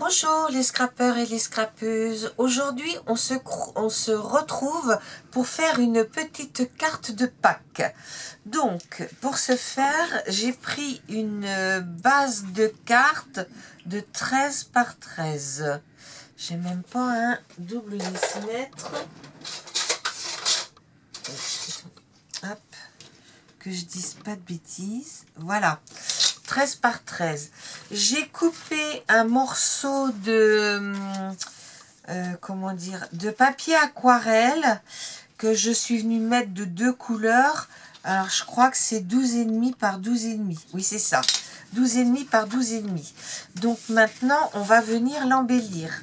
Bonjour les scrappeurs et les scrappeuses. Aujourd'hui, on se retrouve pour faire une petite carte de Pâques. Donc, pour ce faire, j'ai pris une base de cartes de 13 par 13. J'ai même pas un double décimètre. Hop, que je dise pas de bêtises. Voilà. 13 par 13. J'ai coupé un morceau de comment dire, de papier aquarelle que je suis venue mettre de deux couleurs. Alors je crois que c'est 12,5 par 12,5. Oui, c'est ça. 12,5 par 12,5. Donc maintenant, on va venir l'embellir.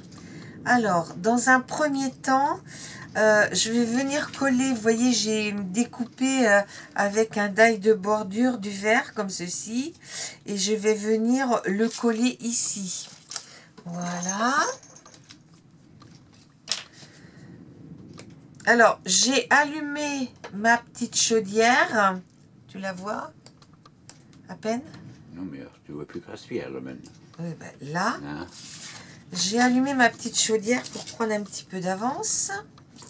Alors, dans un premier temps, je vais venir coller, vous voyez, j'ai découpé avec un die de bordure du verre, comme ceci. Et je vais venir le coller ici. Voilà. Alors, j'ai allumé ma petite chaudière. Tu la vois? À peine? Non, mais tu vois plus Craspierre, là, maintenant. Oui, ben là. Hein? J'ai allumé ma petite chaudière pour prendre un petit peu d'avance.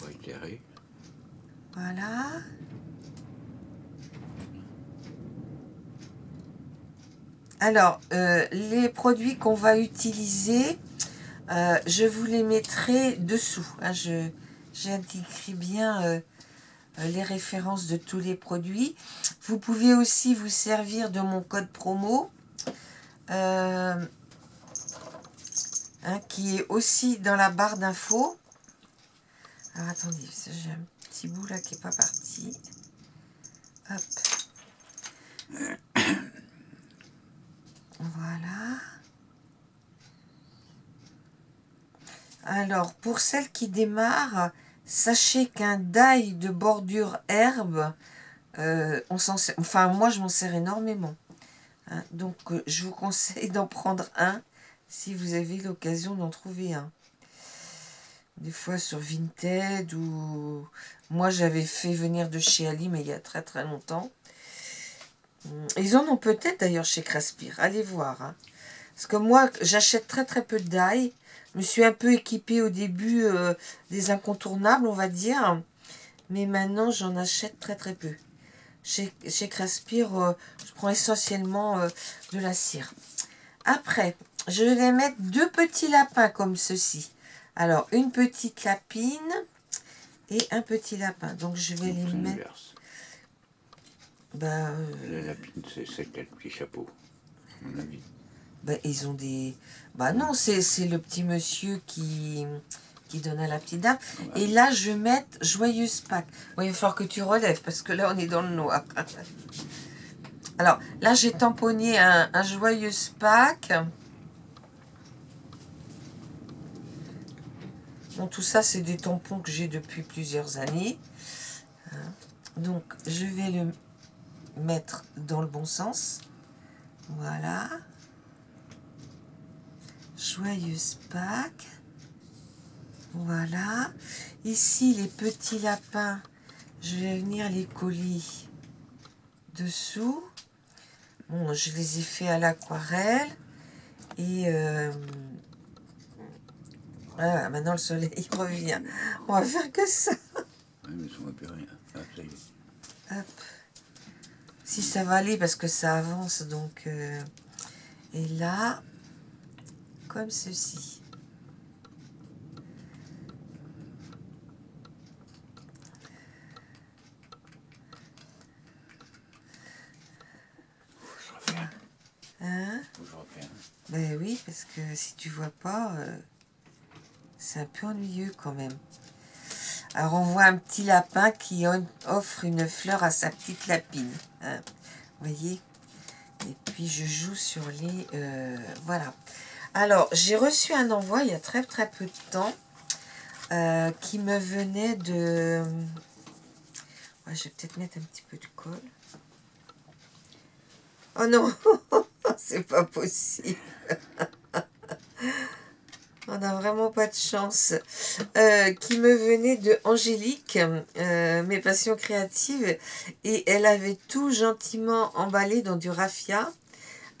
Faut éclairer. Voilà. Alors, les produits qu'on va utiliser, je vous les mettrai dessous. Hein, j'indiquerai bien les références de tous les produits. Vous pouvez aussi vous servir de mon code promo, qui est aussi dans la barre d'infos. Alors, attendez, j'ai un petit bout là qui n'est pas parti. Hop. Voilà. Alors, pour celles qui démarrent, sachez qu'un die de bordure herbe, on s'en sert, enfin moi je m'en sers énormément. Hein, donc je vous conseille d'en prendre un si vous avez l'occasion d'en trouver un. Des fois sur Vinted ou moi j'avais fait venir de chez Ali mais il y a très très longtemps. Ils en ont peut-être d'ailleurs chez Craspire, allez voir. Hein. Parce que moi j'achète très très peu de die. Je me suis un peu équipée au début des incontournables on va dire. Mais maintenant j'en achète très très peu. Chez Craspire, je prends essentiellement de la cire. Après, je vais mettre deux petits lapins comme ceci. Alors, une petite lapine et un petit lapin. Donc, je vais les mettre... Inverse. Ben, La lapine, c'est celle qui a le petit chapeau, à mon avis. Ben, ils ont des... Bah non, c'est le petit monsieur qui donne à la petite dame. Ouais. Et là, je vais mettre Joyeuse Pâques. Oui, il va falloir que tu relèves parce que là, on est dans le noir. Alors, là, j'ai tamponné un Joyeuse Pâques. Bon, tout ça, c'est des tampons que j'ai depuis plusieurs années. Donc, je vais le mettre dans le bon sens. Voilà. Joyeuse Pâques. Voilà. Ici, les petits lapins, je vais venir les coller dessous. Bon, je les ai fait à l'aquarelle. Et voilà, maintenant le soleil revient. On va faire que ça. Oui, mais ça ne plus rien. Ah, ça y est. Hop. Si ça va aller parce que ça avance donc et là comme ceci. Je refais un. Hein? Je refais un. Ben oui, parce que si tu vois pas, c'est un peu ennuyeux quand même. Alors on voit un petit lapin qui offre une fleur à sa petite lapine. Hein? Vous voyez? Et puis je joue sur les... voilà. Alors j'ai reçu un envoi il y a très très peu de temps qui me venait de... Ouais, je vais peut-être mettre un petit peu de colle. Oh non, c'est pas possible. On n'a vraiment pas de chance. Qui me venait de Angélique, mes passions créatives. Et elle avait tout gentiment emballé dans du raffia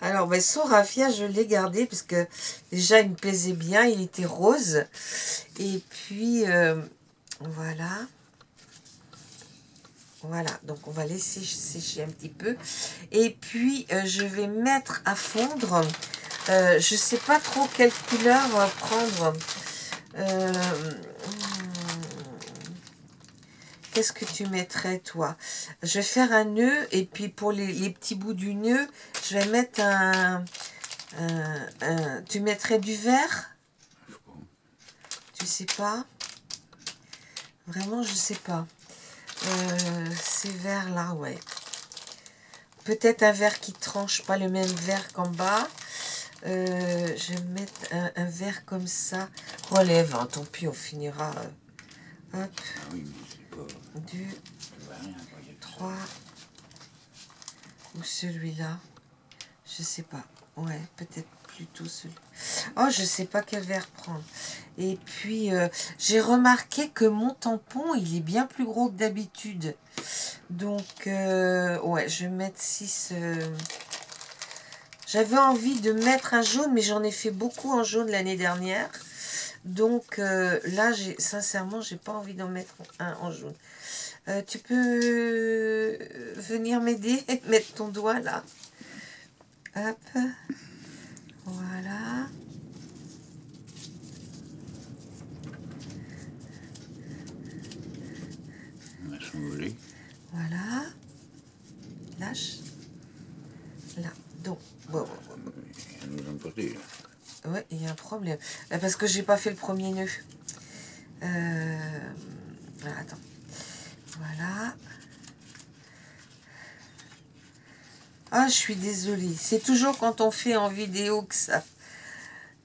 Alors, ben, son raffia, je l'ai gardé parce que déjà, il me plaisait bien. Il était rose. Et puis, voilà. Voilà, donc on va laisser sécher un petit peu. Et puis, je vais mettre à fondre. Je ne sais pas trop quelle couleur prendre. Euh, Qu'est-ce que tu mettrais, toi? Je vais faire un nœud. Et puis, pour les petits bouts du nœud, je vais mettre tu mettrais du vert? Je sais pas. Tu sais pas? Vraiment, je sais pas. Ces verts-là, ouais. Peut-être un vert qui tranche, pas le même vert qu'en bas. Je vais mettre un vert comme ça. Relève, hein, tant pis, on finira. Hop, Ah oui, mais c'est pas. 2, Ça va rien, quoi. Il y a que 3, ou celui-là. Je sais pas. Ouais, peut-être plutôt celui. Oh, je sais pas quel vert prendre. Et puis, j'ai remarqué que mon tampon, il est bien plus gros que d'habitude. Donc, ouais, je vais mettre 6. J'avais envie de mettre un jaune, mais j'en ai fait beaucoup en jaune l'année dernière. Donc, là, sincèrement, j'ai pas envie d'en mettre un en jaune. Tu peux venir m'aider et mettre ton doigt là. Hop. Voilà. On va s'envoler. Voilà. Lâche. Là. Donc, bon. Elle nous emporter, là. Ouais, il y a un problème. Parce que j'ai pas fait le premier nœud. Voilà, attends. Voilà. Ah, je suis désolée. C'est toujours quand on fait en vidéo que ça...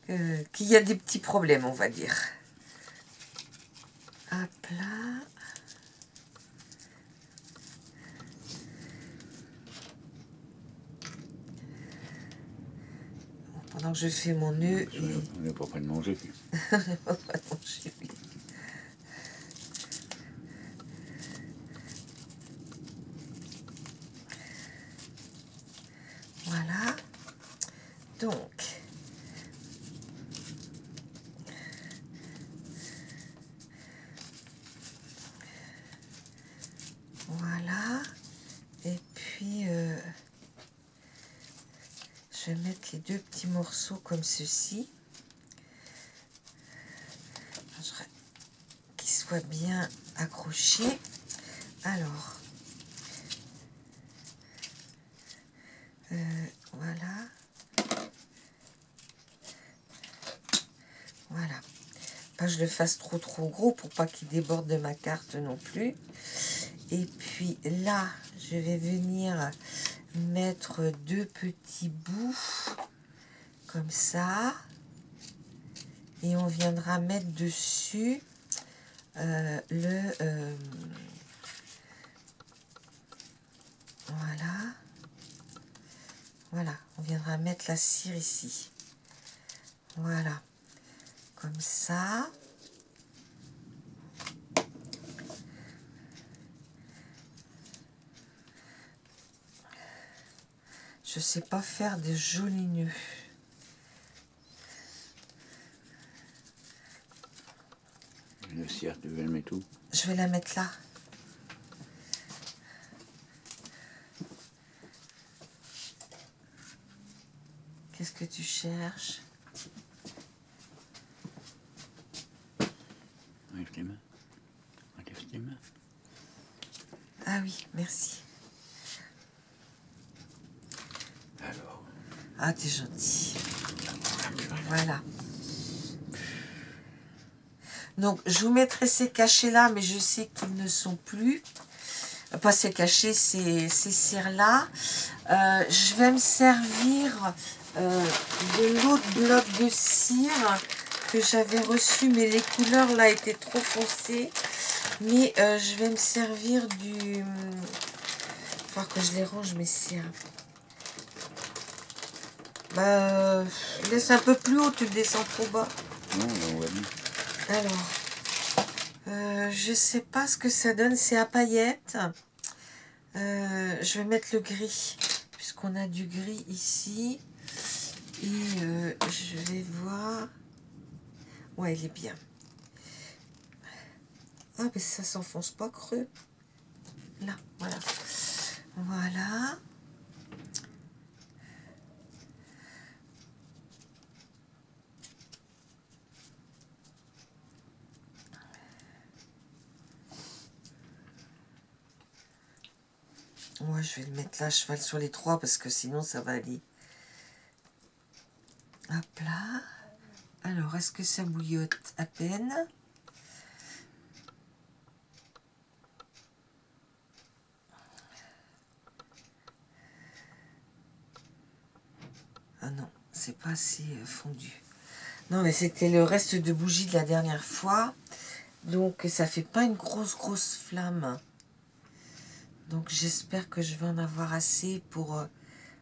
qu'il y a des petits problèmes, on va dire. Hop là. Pendant que je fais mon nœud... On n'est pas prêt de manger. Voilà. Donc... Voilà. Et puis... je vais mettre les deux petits morceaux comme ceci. Qu'ils soient bien accrochés. Alors... voilà. Voilà. Pas que je le fasse trop gros pour pas qu'il déborde de ma carte non plus. Et puis là, je vais venir mettre deux petits bouts comme ça. Et on viendra mettre dessus voilà. Voilà, on viendra mettre la cire ici. Voilà, comme ça. Je sais pas faire des jolis nœuds. Le cire, tu veux le mettre où? Je vais la mettre là. Qu'est-ce que tu cherches? Enlève tes mains. Enlève tes mains. Ah oui, merci. Alors. Ah, t'es gentil. Voilà. Donc, je vous mettrai ces cachets là, mais je sais qu'ils ne sont plus. Pas ces cachets, ces cires-là. Je vais me servir de l'autre bloc de cire que j'avais reçu, mais les couleurs là étaient trop foncées. Mais je vais me servir du... Il va falloir que je les range, mes cires. Bah, laisse un peu plus haut, tu le descends trop bas. Non, on va bien. Alors, je sais pas ce que ça donne, c'est à paillettes. Je vais mettre le gris, qu'on a du gris ici. Et je vais voir. Ouais, il est bien. Ah, mais ça s'enfonce pas creux. Là, voilà. Voilà. Moi, je vais le mettre là, cheval sur les trois, parce que sinon, ça va aller. Hop là. Alors, est-ce que ça bouillotte à peine? Ah non, c'est pas assez fondu. Non, mais c'était le reste de bougie de la dernière fois. Donc, ça fait pas une grosse flamme. Donc, j'espère que je vais en avoir assez pour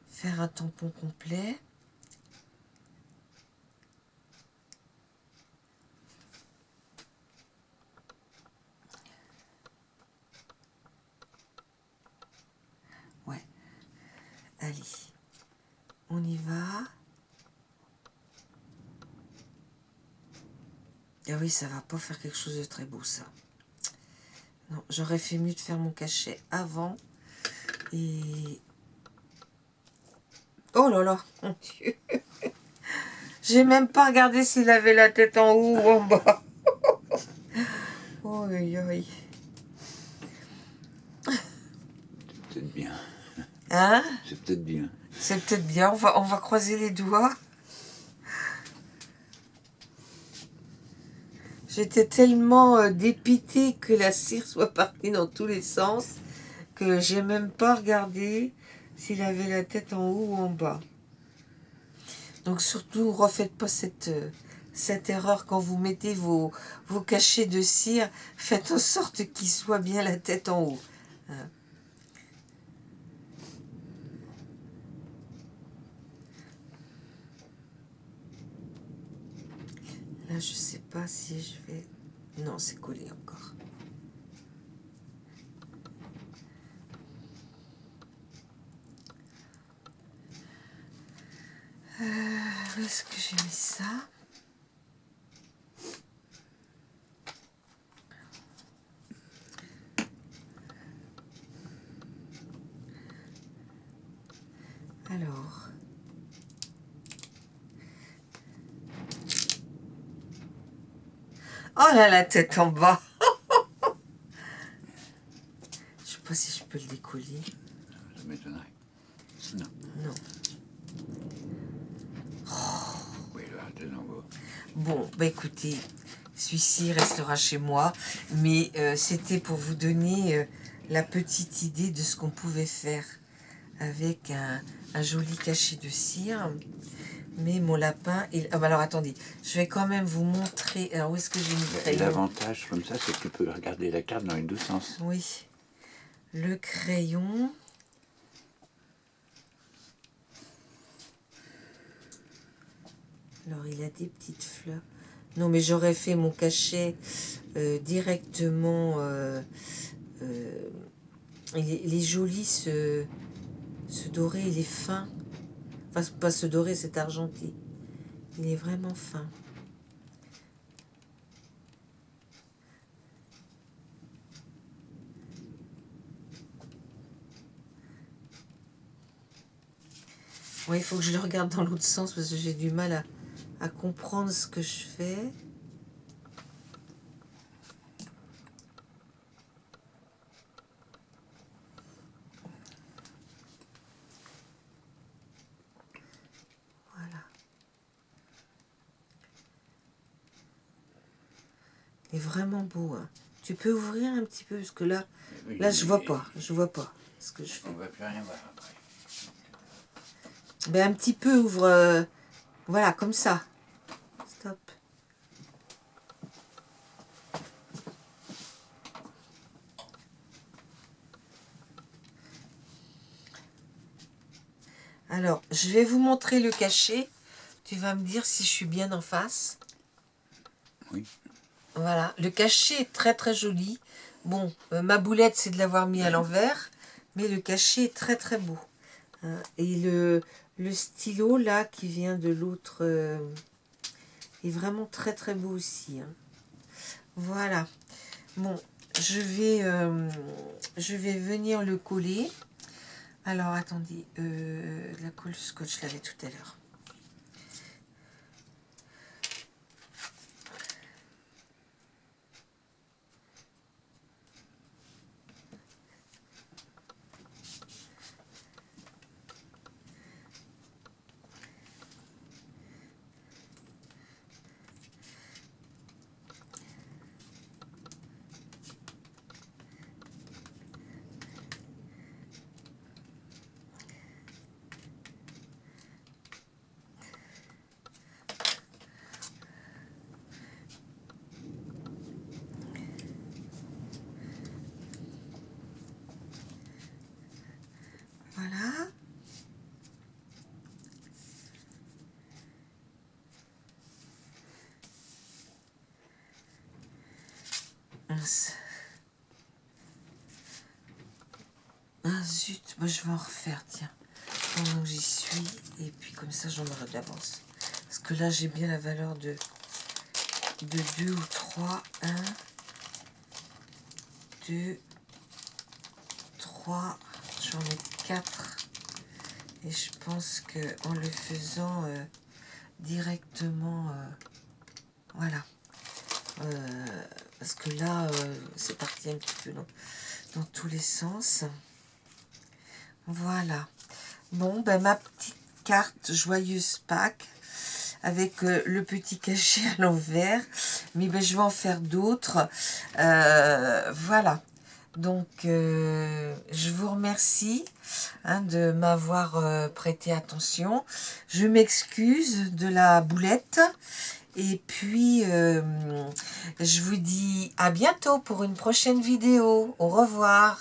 faire un tampon complet. Ouais. Allez. On y va. Ah oui, ça va pas faire quelque chose de très beau, ça. Non, j'aurais fait mieux de faire mon cachet avant. Et... Oh là là, mon Dieu. J'ai même pas regardé s'il avait la tête en haut ou en bas. Oh, aïe, aïe. C'est peut-être bien. Hein? C'est peut-être bien. C'est peut-être bien, on va croiser les doigts. J'étais tellement dépitée que la cire soit partie dans tous les sens que j'ai même pas regardé s'il avait la tête en haut ou en bas. Donc surtout, refaites pas cette erreur quand vous mettez vos cachets de cire. Faites en sorte qu'il soit bien la tête en haut. Hein. Là, je sais pas si je vais... Non, c'est collé encore. Où est-ce que j'ai mis ça? Alors... Oh là, la tête en bas. Je sais pas si je peux le décoller. Ça m'étonnerait. Non. Non. Oui, là, t'es en bas. Bon, bah écoutez, celui-ci restera chez moi, mais c'était pour vous donner la petite idée de ce qu'on pouvait faire avec un joli cachet de cire. Mais mon lapin... Ah bah alors attendez, je vais quand même vous montrer... Alors où est-ce que j'ai mis le crayon? L'avantage comme ça, c'est que tu peux regarder la carte dans les deux sens. Oui, le crayon... Alors il a des petites fleurs. Non mais j'aurais fait mon cachet directement... il est joli ce doré, il est fin. Enfin, pas ce doré, c'est argenté. Il est vraiment fin. Ouais, il faut que je le regarde dans l'autre sens parce que j'ai du mal à comprendre ce que je fais. Voilà. Il est vraiment beau. Hein. Tu peux ouvrir un petit peu parce que là, je vois pas. Je vois pas ce que je fais. On va plus rien voir après. Ben, un petit peu ouvre. Voilà, comme ça. Stop. Alors, je vais vous montrer le cachet. Tu vas me dire si je suis bien en face. Oui. Voilà, le cachet est très très joli. Bon, ma boulette, c'est de l'avoir mis à l'envers, mais le cachet est très très beau. Hein, et le stylo là qui vient de l'autre est vraiment très très beau aussi. Hein. Voilà. Bon, je vais venir le coller. Alors attendez, la colle scotch, je l'avais tout à l'heure. Voilà. Mince. Ah zut, moi je vais en refaire, tiens. Pendant que j'y suis, et puis comme ça j'en aurai d'avance. Parce que là j'ai bien la valeur de 2 ou 3. 1, 2, 3, j'en ai 4. Et je pense que en le faisant directement, voilà. Parce que là, c'est parti un petit peu dans tous les sens. Voilà. Bon, ben ma petite carte joyeuse Pâques avec le petit cachet à l'envers. Mais ben, je vais en faire d'autres. Voilà. Donc, je vous remercie de m'avoir prêté attention. Je m'excuse de la boulette. Et puis, je vous dis à bientôt pour une prochaine vidéo. Au revoir.